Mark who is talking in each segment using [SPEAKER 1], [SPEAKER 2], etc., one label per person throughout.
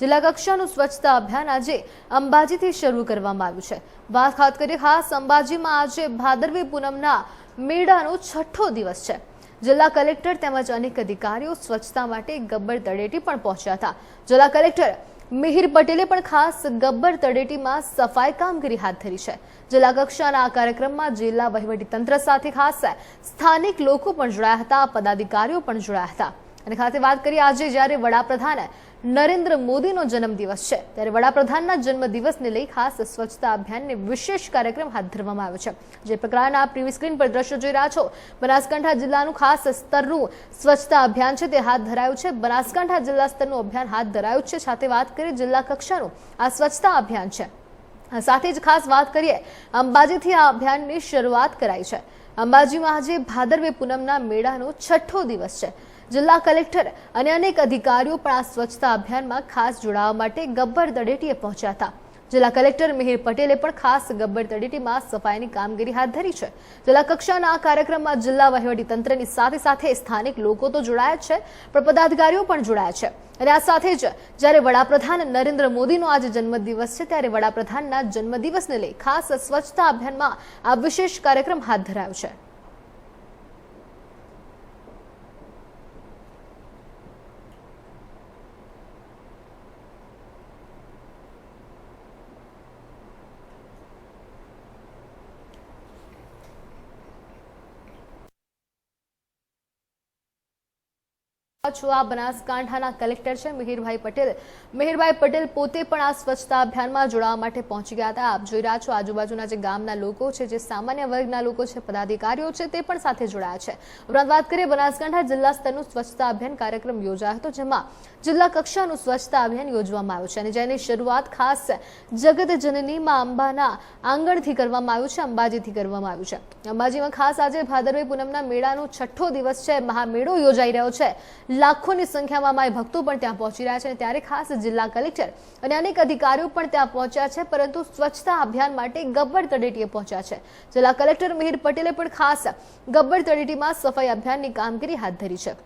[SPEAKER 1] જિલ્લા કક્ષાનું સ્વચ્છતા અભિયાન આજે અંબાજીથી શરૂ કરવામાં આવ્યું છે। વાત કરીએ ખાસ અંબાજીમાં આજે ભાદરવી પૂનમના મેળાનો છઠ્ઠો દિવસ છે। જિલ્લા કલેક્ટર તેમજ અનેક અધિકારીઓ સ્વચ્છતા માટે ગબ્બર તળેટી પણ પહોંચ્યા હતા। જિલ્લા કલેક્ટર મિહિર પટેલે પણ ખાસ ગબ્બર તળેટીમાં સફાઈ કામગીરી હાથ ધરી છે। જિલ્લા કક્ષાના આ કાર્યક્રમમાં જિલ્લા વહીવટીતંત્ર સાથે ખાસ સ્થાનિક લોકો પણ જોડાયા હતા, પદાધિકારીઓ પણ જોડાયા હતા। અને ખાસ વાત કરીએ આજે જ્યારે વડાપ્રધાન નરેન્દ્ર મોદીનો જન્મદિવસ છે ત્યારે વડાપ્રધાનના જન્મદિવસને લઈ ખાસ સ્વચ્છતા અભિયાનને વિશેષ કાર્યક્રમ હાથ ધરવામાં આવ્યો છે। જે પ્રકારના પ્રીવી સ્ક્રીન પર દ્રશ્યો જોઈ રહ્યા છો, બનાસકાંઠા જિલ્લાનું ખાસ સ્તરનું સ્વચ્છતા અભિયાન છે તે હાથ ધરાયું છે। બનાસકાંઠા જિલ્લા સ્તરનું અભિયાન હાથ ધરાયું છે। સાથે વાત કરીએ જિલ્લા કક્ષાનું આ સ્વચ્છતા અભિયાન છે। સાથે જ ખાસ વાત કરીએ અંબાજીથી આ અભિયાનની શરૂઆત કરાઈ છે। અંબાજીમાં આજે ભાદરવી પૂનમના મેળાનો છઠ્ઠો દિવસ છે। જિલ્લા કલેક્ટર અને અનેક અધિકારીઓ પણ આ સ્વચ્છતા અભિયાનમાં ખાસ જોડાવા માટે ગબ્બર તળેટીએ પહોંચ્યા હતા। જિલ્લા કલેક્ટર મિહિર પટેલે પણ ખાસ ગબ્બર તળેટીમાં સફાઈની કામગીરી હાથ ધરી છે। જિલ્લા કક્ષાના આ કાર્યક્રમમાં જિલ્લા વહીવટીતંત્રની સાથે સ્થાનિક લોકો તો જોડાયા છે પણ પદાધિકારીઓ પણ જોડાયા છે। અને આ સાથે જ જ્યારે વડાપ્રધાન નરેન્દ્ર મોદીનો આજે જન્મદિવસ છે ત્યારે વડાપ્રધાનના જન્મદિવસને લઈ ખાસ સ્વચ્છતા અભિયાનમાં આ વિશેષ કાર્યક્રમ હાથ ધરાયો છે। આ બનાસકાંઠાના કલેક્ટર છે મિહિરભાઈ પટેલ પોતે પણ આ સ્વચ્છતા અભિયાનમાં જોડાવા માટે પહોંચી ગયા હતા। આપ જોઈ રહ્યા છો આજુબાજુના જે ગામના લોકો છે, જે સામાન્ય વર્ગના લોકો છે, પદાધિકારીઓ છે તે પણ સાથે જોડાયા છે। ઉપરાંત વાત કરીએ બનાસકાંઠા જિલ્લા સ્તરનું સ્વચ્છતા અભિયાન કાર્યક્રમ યોજાયો હતો, જેમાં જિલ્લા કક્ષાનું સ્વચ્છતા અભિયાન યોજવામાં આવ્યું છે અને જેની શરૂઆત ખાસ જગત જનની માં અંબાના આંગણથી કરવામાં આવ્યું છે, અંબાજીથી કરવામાં આવ્યું છે। અંબાજીમાં ખાસ આજે ભાદરવી પૂનમના મેળાનો છઠ્ઠો દિવસ છે, મહામેળો યોજાઈ રહ્યો છે। લાખોની સંખ્યામાં માય ભક્તો પણ ત્યાં પહોંચી રહ્યા છે ત્યારે ખાસ જિલ્લા કલેક્ટર અને અનેક અધિકારીઓ પણ ત્યાં પહોંચ્યા છે, પરંતુ સ્વચ્છતા અભિયાન માટે ગબ્બર તળેટીએ પહોંચ્યા છે। જિલ્લા કલેક્ટર મિહિર પટેલે પણ ખાસ ગબ્બર તળેટીમાં સફાઈ અભિયાનની કામગીરી હાથ ધરી છે।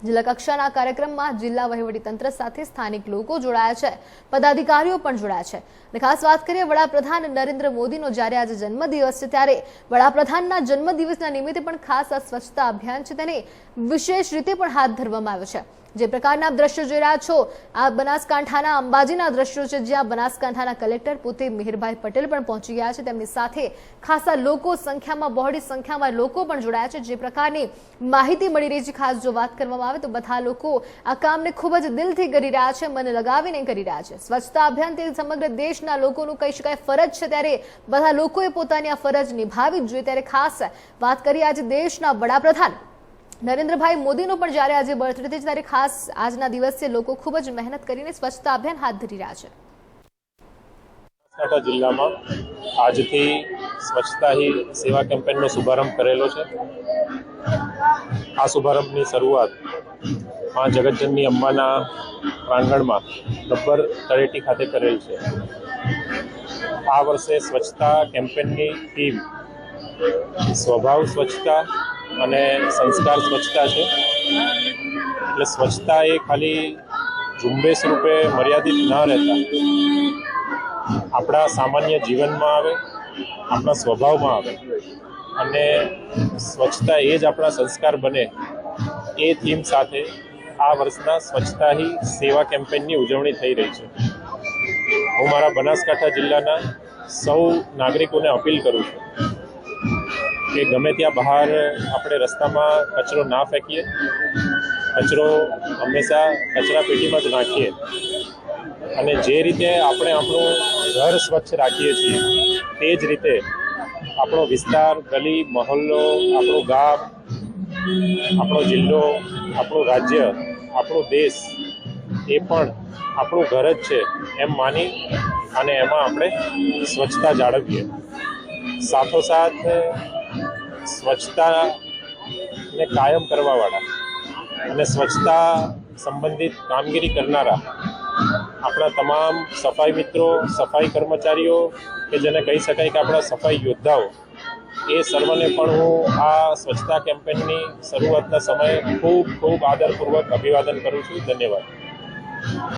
[SPEAKER 1] જિલ્લા કક્ષાના કાર્યક્રમમાં જિલ્લા વહીવટીતંત્ર સાથે સ્થાનિક લોકો જોડાયા છે, પદાધિકારીઓ પણ જોડાયા છે। અને ખાસ વાત કરીએ વડાપ્રધાન નરેન્દ્ર મોદીનો જ્યારે આજે જન્મદિવસ છે ત્યારે વડાપ્રધાનના જન્મદિવસના નિમિત્તે પણ ખાસ આ સ્વચ્છતા અભિયાન છે તેને વિશેષ રીતે પણ હાથ ધરવામાં આવ્યો છે। જે પ્રકારના દ્રશ્યો જોઈ રહ્યા છો આ બનાસકાંઠાના અંબાજીના દ્રશ્યો છે, જ્યાં બનાસકાંઠાના કલેક્ટર પોતે મિહિરભાઈ પટેલ પણ પહોંચી ગયા છે। તેમની સાથે ખાસા લોકો સંખ્યામાં, બહોળી સંખ્યામાં લોકો પણ જોડાયા છે। જે પ્રકારની માહિતી મળી રહી છે, ખાસ જો વાત કરવામાં આવે તો બધા લોકો આ કામને ખૂબ જ દિલથી કરી રહ્યા છે, મન લગાવીને કરી રહ્યા છે। સ્વચ્છતા અભિયાન તે સમગ્ર દેશના લોકોનું કહી શકાય ફરજ છે, ત્યારે બધા લોકોએ પોતાની આ ફરજ નિભાવવી જ જોઈએ। ત્યારે ખાસ વાત કરીએ આજે દેશના વડાપ્રધાન નરેન્દ્રભાઈ મોદીનો પણ જ્યારે આજે બર્થડે છે ત્યારે ખાસ આજના દિવસે લોકો ખૂબ જ મહેનત કરીને સ્વચ્છતા અભિયાન હાથ ધરી રહ્યા છે।
[SPEAKER 2] બનાસકાંઠા જિલ્લામાં આજથી સ્વચ્છતા હી સેવા કેમ્પેનનો શુભારંભ કરેલો છે। આ શુભારંભની શરૂઆત માં જગતજનની અંબાના પ્રાંગણમાં ગબ્બર તળેટી ખાતે કરેલ છે। આ વર્ષે સ્વચ્છતા કેમ્પેનની થીમ સ્વભાવ સ્વચ્છતા અને સંસ્કાર સ્વચ્છતા છે। એટલે સ્વચ્છતા એ ખાલી ઝુંબેશ રૂપે મર્યાદિત ન રહેતા આપણા સામાન્ય જીવનમાં આવે, આપણા સ્વભાવમાં આવે અને સ્વચ્છતા એ જ આપણા સંસ્કાર બને, એ થીમ સાથે આ વર્ષના સ્વચ્છતા હી સેવા કેમ્પેનની ઉજવણી થઈ રહી છે। હું મારા બનાસકાંઠા જિલ્લાના સૌ નાગરિકોને અપીલ કરું છું કે ગમે ત્યાં બહાર આપણે રસ્તામાં કચરો ના ફેંકીએ, કચરો હંમેશા કચરા પેટીમાં જ નાખીએ અને જે રીતે આપણે આપણું ઘર સ્વચ્છ રાખીએ છીએ તે જ રીતે આપણો વિસ્તાર, ગલી, મહોલ્લો, આપણું ગામ, આપણો જિલ્લો, આપણું રાજ્ય, આપણો દેશ એ પણ આપણું ઘર જ છે એમ માની અને એમાં આપણે સ્વચ્છતા જાળવીએ। સાથોસાથ સ્વચ્છતાને કાયમ કરવાવાળા અને સ્વચ્છતા સંબંધિત કામગીરી કરનારા આપણા તમામ સફાઈ મિત્રો, સફાઈ કર્મચારીઓ કે જેને કહી શકાય કે આપણા સફાઈ યોદ્ધાઓ, એ સર્વને પણ હું આ સ્વચ્છતા કેમ્પેનની શરૂઆતના સમયે ખૂબ આદરપૂર્વક અભિવાદન કરું છું। ધન્યવાદ।